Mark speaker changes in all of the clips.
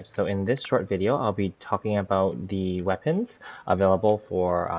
Speaker 1: subscribed. So in this short video, I'll be talking about the weapons available for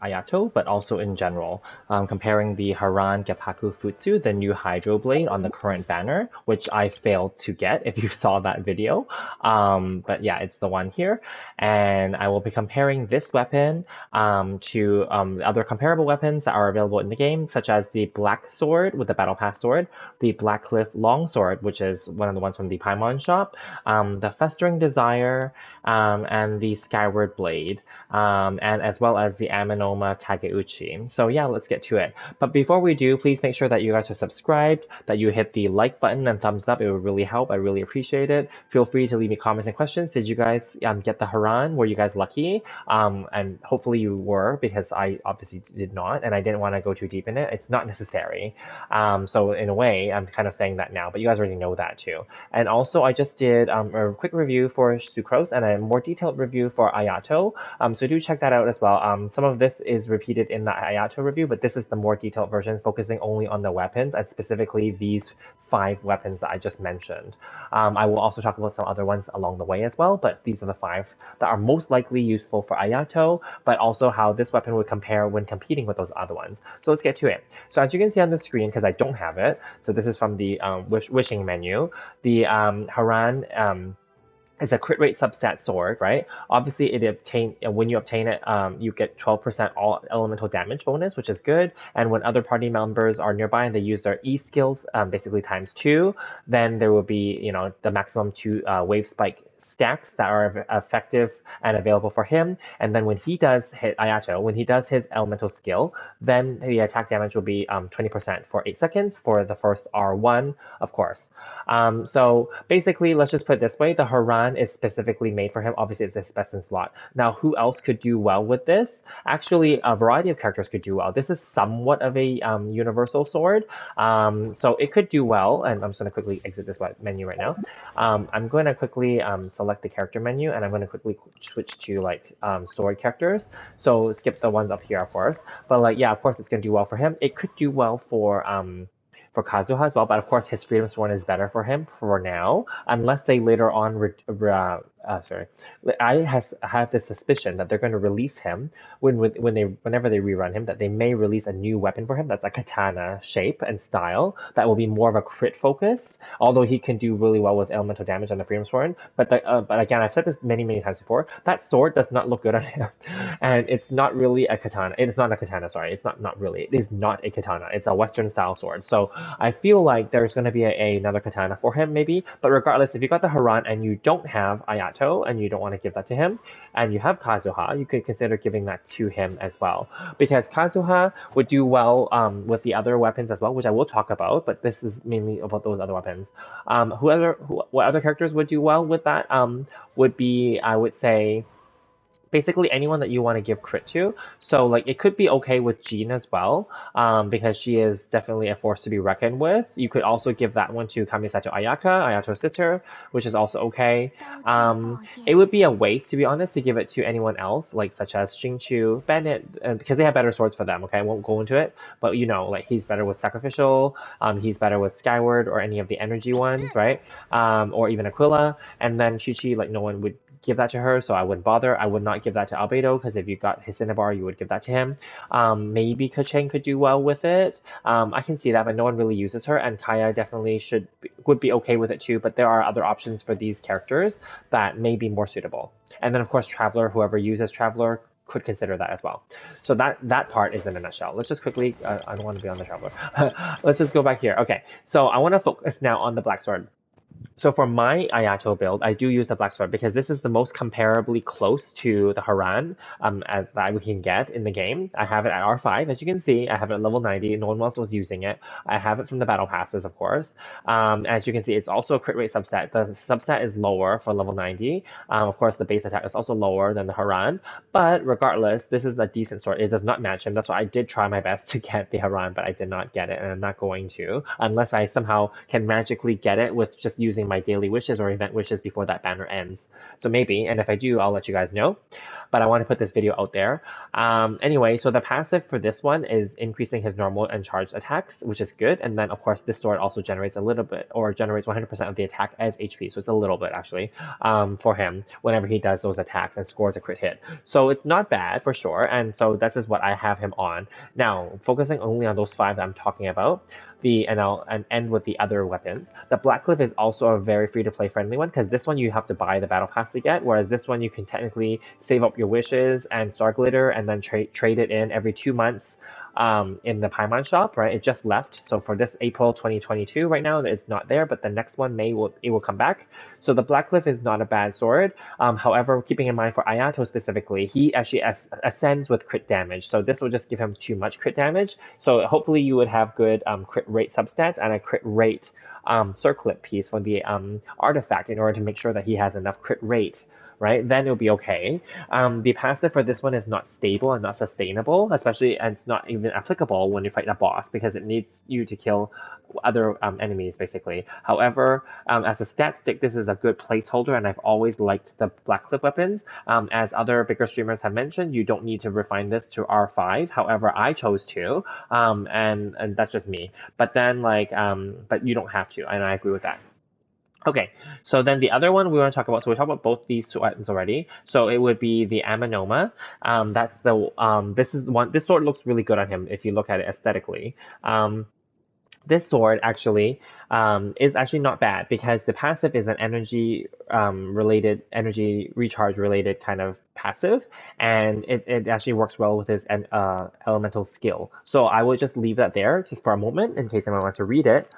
Speaker 1: Ayato, but also in general, comparing the Haran Geppaku Futsu, the new Hydro Blade on the current banner, which I failed to get if you saw that video. But yeah, it's the one here. And I will be comparing this weapon to other comparable weapons that are available in the game, such as the Black Sword with the Battle Pass sword, the Blackcliff Longsword, which is one of the ones from the Paimon shop, the Festering Desire, and the Skyward Blade, and as well as the Amenoma Kageuchi. So yeah, let's get to it. But before we do, please make sure that you guys are subscribed, that you hit the like button and thumbs up. It would really help. I really appreciate it. Feel free to leave me comments and questions. Did you guys get the Haran? Were you guys lucky? And hopefully you were, because I obviously did not, and I didn't want to go too deep in it. It's not necessary. So in a way, I'm kind of saying that now, but you guys already know that too. And also, I just did a quick review for Sucrose and a more detailed review for Ayato. So do check that out as well. Some of this is repeated in the Ayato review, but this is the more detailed version, focusing only on the weapons and specifically these 5 weapons that I just mentioned. I will also talk about some other ones along the way as well, but these are the 5 that are most likely useful for Ayato, but also how this weapon would compare when competing with those other ones. So let's get to it. So as you can see on the screen, because I don't have it, so this is from the wishing menu, the Haran is a crit rate substat sword, right? Obviously, when you obtain it, you get 12% all elemental damage bonus, which is good. And when other party members are nearby and they use their E skills, basically times 2, then there will be, the maximum 2 wave spike stacks that are effective and available for him. And then when he does hit Ayato, when he does his elemental skill, then the attack damage will be 20% for 8 seconds for the first R1, of course. So basically, let's just put it this way. The Haran is specifically made for him. Obviously, it's his best in slot. Now, who else could do well with this? Actually, a variety of characters could do well. This is somewhat of a universal sword. So it could do well. And I'm just going to quickly exit this menu right now. I'm going to quickly select the character menu, and I'm going to quickly switch to sword characters. So skip the ones up here, of course. But yeah, of course, it's going to do well for him. It could do well for Kazuha as well, but of course his Freedom Sworn is better for him for now, unless they later on I have this suspicion that they're going to release him whenever they rerun him, that they may release a new weapon for him that's a katana shape and style that will be more of a crit focus, although he can do really well with elemental damage on the Freedom Sworn. But again, I've said this many times before, that sword does not look good on him. And it's not really a katana. It's not a katana, sorry. It's not really. It is not a katana. It's a Western style sword. So I feel like there's going to be another katana for him maybe. But regardless, if you got the Haran and you don't have Ayato, and you don't want to give that to him, and you have Kazuha, you could consider giving that to him as well, because Kazuha would do well with the other weapons as well, which I will talk about, but this is mainly about those other weapons. What other characters would do well with that would be, I would say, basically anyone that you want to give crit to. So it could be okay with Jean as well, because she is definitely a force to be reckoned with. You could also give that one to Kamisato Ayato's sister, which is also okay. It would be a waste, to be honest, to give it to anyone else, such as Xingqiu, Bennett, because they have better swords for them, okay? I won't go into it, but he's better with Sacrificial, he's better with Skyward or any of the energy ones, right? Or even Aquila, and then Chi, no one would give that to her, so I wouldn't bother. I would not give that to Albedo, because if you got his Cinnabar, you would give that to him. Maybe Keqing could do well with it. I can see that, but no one really uses her, and Kaya definitely would be okay with it too, but there are other options for these characters that may be more suitable. And then, of course, Traveler, whoever uses Traveler, could consider that as well. So that part is in a nutshell. Let's just quickly, I don't want to be on the Traveler. Let's just go back here. Okay, so I want to focus now on the Black Sword. So for my Ayato build, I do use the Black Sword because this is the most comparably close to the Haran that we can get in the game. I have it at R5, as you can see. I have it at level 90. No one else was using it. I have it from the battle passes, of course. As you can see, it's also a crit rate substat. The substat is lower for level 90. Of course, the base attack is also lower than the Haran. But regardless, this is a decent sword. It does not match him. That's why I did try my best to get the Haran, but I did not get it, and I'm not going to, unless I somehow can magically get it with just using my daily wishes or event wishes before that banner ends. So maybe, and if I do, I'll let you guys know. but I want to put this video out there. Anyway, so the passive for this one is increasing his normal and charged attacks, which is good. And then, of course, this sword also generates a little bit, or generates 100% of the attack as HP. So it's a little bit, actually, for him whenever he does those attacks and scores a crit hit. So it's not bad for sure. And so this is what I have him on. Now, focusing only on those 5 that I'm talking about, and I'll end with the other weapons. The Blackcliff is also a very free-to-play friendly one, because this one you have to buy the battle pass to get, whereas this one you can technically save up your wishes and star glitter and then trade it in every 2 months in the Paimon shop, right? It just left. So for this April 2022 right now, it's not there, but the next one it will come back. So the Blackcliff is not a bad sword. However, keeping in mind for Ayato specifically, he actually ascends with crit damage. So this will just give him too much crit damage. So hopefully you would have good crit rate substats and a crit rate circlet piece for the artifact in order to make sure that he has enough crit rate, right? Then it'll be okay. The passive for this one is not stable and not sustainable, especially, and it's not even applicable when you fight a boss because it needs you to kill other enemies, basically. However, as a stat stick, this is a good placeholder, and I've always liked the Blackcliff weapons. As other bigger streamers have mentioned, you don't need to refine this to R5. However, I chose to, and that's just me. But then, but you don't have to, and I agree with that. Okay, so then the other one we want to talk about, so we talked about both these weapons already. So it would be the Amenoma. That's the this sword looks really good on him if you look at it aesthetically. This sword actually is actually not bad because the passive is an energy recharge related kind of passive, and it actually works well with his elemental skill. So I would just leave that there just for a moment in case anyone wants to read it.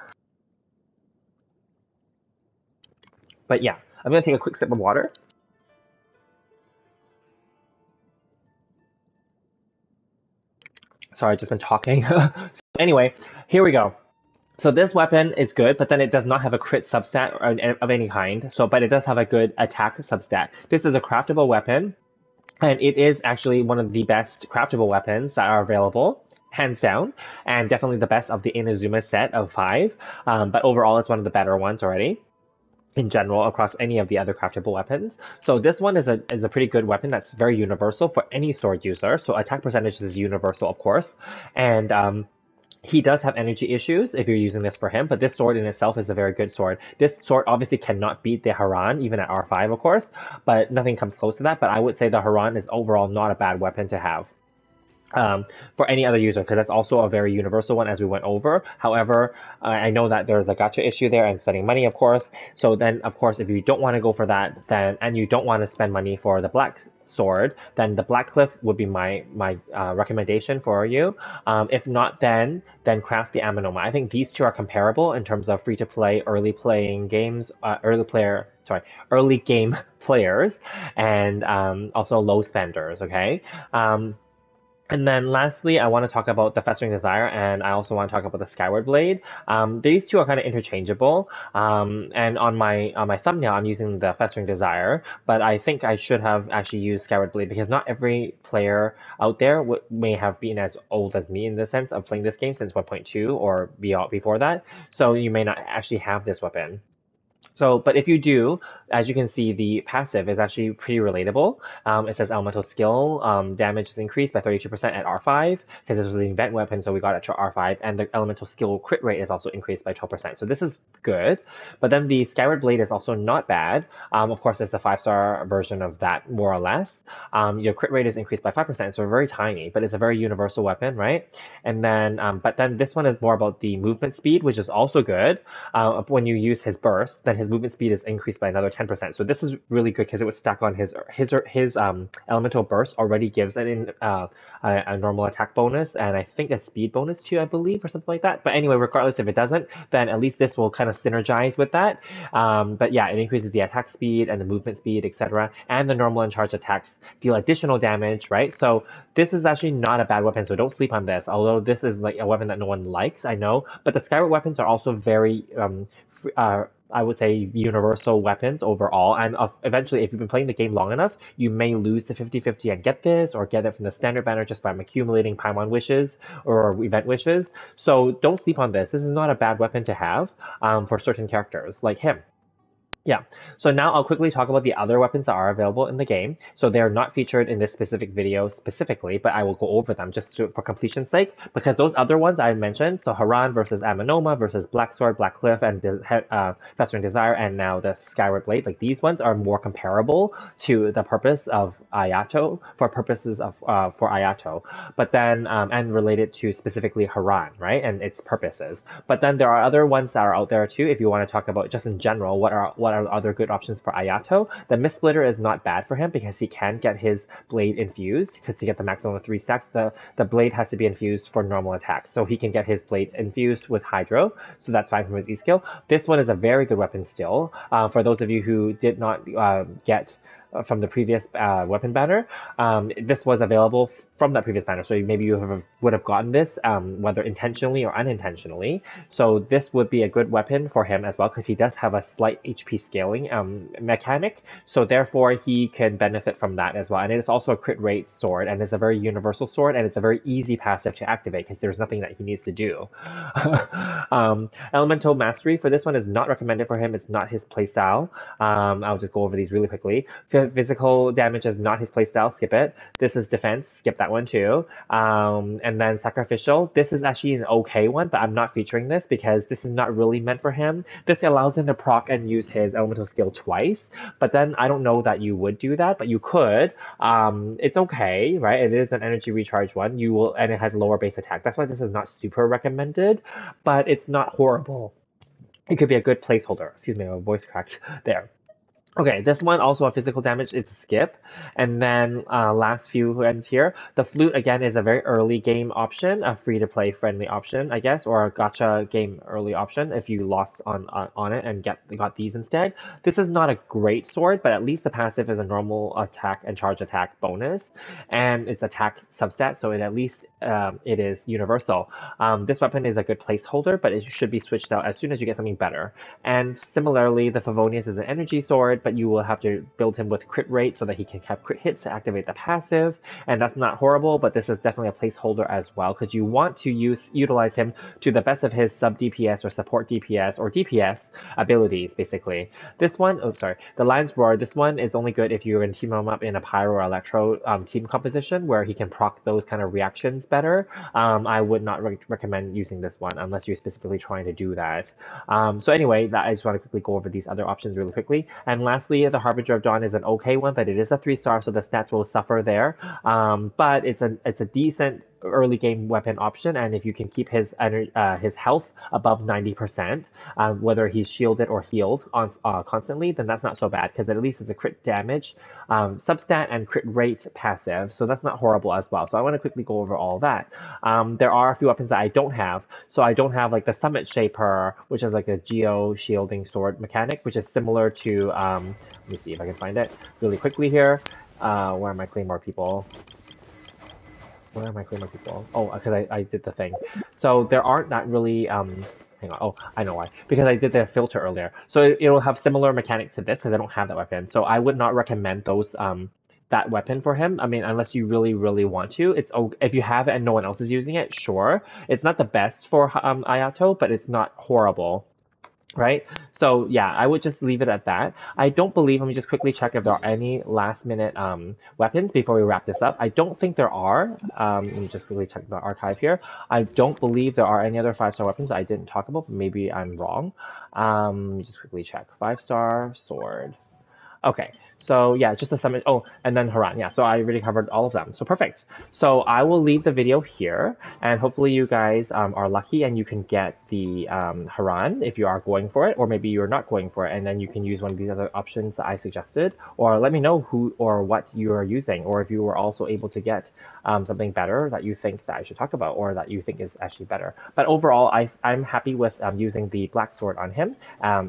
Speaker 1: But yeah, I'm going to take a quick sip of water. Sorry, I've just been talking. So anyway, here we go. So this weapon is good, but then it does not have a crit substat of any kind. But it does have a good attack substat. This is a craftable weapon, and it is actually one of the best craftable weapons that are available, hands down, and definitely the best of the Inazuma set of 5. But overall, it's one of the better ones already in general across any of the other craftable weapons. So this one is a pretty good weapon that's very universal for any sword user. So attack percentage is universal, of course. And he does have energy issues if you're using this for him, but this sword in itself is a very good sword. This sword obviously cannot beat the Haran, even at R5, of course, but nothing comes close to that. But I would say the Haran is overall not a bad weapon to have. For any other user, because that's also a very universal one as we went over. However, I know that there's a gacha issue there and spending money, of course. So then, of course, if you don't want to go for that, and you don't want to spend money for the black sword, then the Blackcliff would be my recommendation for you. If not, then craft the Amenoma. I think these two are comparable in terms of free to play, early game players, and also low spenders. Okay. And then lastly, I want to talk about the Festering Desire, and I also want to talk about the Skyward Blade. These two are kind of interchangeable. And on my thumbnail, I'm using the Festering Desire, but I think I should have actually used Skyward Blade because not every player out there may have been as old as me in the sense of playing this game since 1.2 or before that. So you may not actually have this weapon. So, but if you do, as you can see, the passive is actually pretty relatable. It says elemental skill, damage is increased by 32% at R5, because this was the event weapon, so we got it to R5, and the elemental skill crit rate is also increased by 12%. So this is good. But then the Skyward Blade is also not bad. Of course, it's the 5-star version of that, more or less. Your crit rate is increased by 5%, so very tiny, but it's a very universal weapon, right? And then, but then this one is more about the movement speed, which is also good. When you use his burst, then his movement speed is increased by another 10%. So this is really good because it was stuck on his elemental burst already gives a normal attack bonus and I think a speed bonus too, I believe, or something like that. But anyway, regardless if it doesn't, then at least this will kind of synergize with that. But yeah, it increases the attack speed and the movement speed, etc. And the normal and charged attacks deal additional damage, right? So this is actually not a bad weapon, so don't sleep on this. Although this is like a weapon that no one likes, I know. But the Skyward weapons are also very I would say universal weapons overall, and eventually if you've been playing the game long enough, you may lose the 50-50 and get this, or get it from the standard banner just by accumulating Paimon wishes or event wishes. So don't sleep on this. This is not a bad weapon to have for certain characters like him. Yeah, so now I'll quickly talk about the other weapons that are available in the game. So they're not featured in this specific video specifically, but I will go over them just for completion's sake, because those other ones I mentioned, so Haran versus Amenoma versus Blacksword, Blackcliff, and Festering Desire, and now the Skyward Blade, like these ones are more comparable to the purpose of Ayato, for purposes of for Ayato, but then and related to specifically Haran, right, and its purposes. But then there are other ones that are out there too. If you want to talk about just in general, what are other good options for Ayato? The Mistsplitter is not bad for him because he can get his blade infused. Because to get the maximum of 3 stacks, the blade has to be infused for normal attacks. So he can get his blade infused with Hydro. So that's fine from his E skill. This one is a very good weapon still. For those of you who did not get from the previous weapon banner. This was available from that previous banner, so maybe you would have gotten this, whether intentionally or unintentionally. So this would be a good weapon for him as well, because he does have a slight HP scaling mechanic, so therefore he can benefit from that as well. And it is also a crit rate sword, and it's a very universal sword, and it's a very easy passive to activate, because there's nothing that he needs to do. Elemental Mastery for this one is not recommended for him. It's not his playstyle. I'll just go over these really quickly. Physical damage is not his playstyle. Skip it. This is defense. Skip that one too. And then sacrificial. This is actually an okay one, but I'm not featuring this because this is not really meant for him. This allows him to proc and use his elemental skill twice, but then I don't know that you would do that, but you could. It's okay, right? It is an energy recharge one. You will, and it has lower base attack. That's why this is not super recommended, but it's not horrible. It could be a good placeholder. Excuse me, my voice cracked there. Okay, this one also a physical damage, it's a skip. And then last few ones here. The flute again is a very early game option, a free to play friendly option, I guess, or a gacha game early option if you lost on it and got these instead. This is not a great sword, but at least the passive is a normal attack and charge attack bonus, and it's attack substat, so at least it is universal. This weapon is a good placeholder, but it should be switched out as soon as you get something better. And similarly, the Favonius is an energy sword, but you will have to build him with crit rate so that he can have crit hits to activate the passive, and that's not horrible, but this is definitely a placeholder as well, because you want to utilize him to the best of his sub DPS or support DPS or DPS abilities, basically. This one, oh sorry, the Lion's Roar, this one is only good if you're going to team him up in a Pyro or Electro team composition where he can proc those kind of reactions better. I would not recommend using this one unless you're specifically trying to do that. So anyway, I just want to quickly go over these other options really quickly. And lastly, the Harbinger of Dawn is an okay one, but it is a 3-star, so the stats will suffer there. But it's a decent early game weapon option, and if you can keep his health above 90%, whether he's shielded or healed constantly, then that's not so bad, because at least it's a crit damage substat and crit rate passive, so that's not horrible as well. So I want to quickly go over all that. There are a few weapons that I don't have. So I don't have like the Summit Shaper, which is like a geo shielding sword mechanic, which is similar to let me see if I can find it really quickly here. Where are my Claymore people? Where are my Claymore people? Oh, because I did the thing. So there aren't that really, hang on, oh, I know why. Because I did the filter earlier. So it'll have similar mechanics to this, because I don't have that weapon. So I would not recommend those, that weapon for him. I mean, unless you really, really want to. If you have it and no one else is using it, sure. It's not the best for Ayato, but it's not horrible. Right? So yeah, I would just leave it at that. I don't believe, let me just quickly check if there are any last minute weapons before we wrap this up. I don't think there are. Let me just quickly check the archive here. I don't believe there are any other 5-star weapons that I didn't talk about, but maybe I'm wrong. Let me just quickly check. 5-star sword. Okay, so yeah, just a summon. Oh, and then Haran. Yeah, so I already covered all of them. So perfect. So I will leave the video here, and hopefully you guys are lucky and you can get the Haran if you are going for it, or maybe you're not going for it, and then you can use one of these other options that I suggested, or let me know who or what you are using, or if you were also able to get something better that you think that I should talk about, or that you think is actually better. But overall, I'm happy with using the Black Sword on him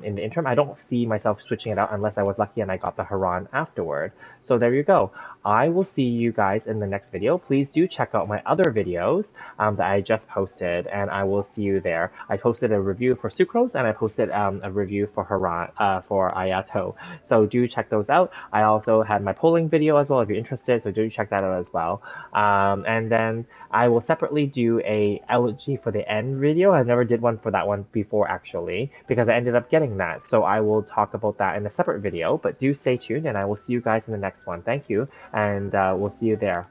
Speaker 1: in the interim. I don't see myself switching it out unless I was lucky and I got the Haran on afterward. So there you go. I will see you guys in the next video. Please do check out my other videos that I just posted, and I will see you there. I posted a review for Sucrose, and I posted a review for Haran, for Ayato. So do check those out. I also had my polling video as well if you're interested, so do check that out as well. And then I will separately do a elegy for the end video. I never did one for that one before actually, because I ended up getting that. So I will talk about that in a separate video, but do stay tuned, and I will see you guys in the next one. Thank you, and we'll see you there.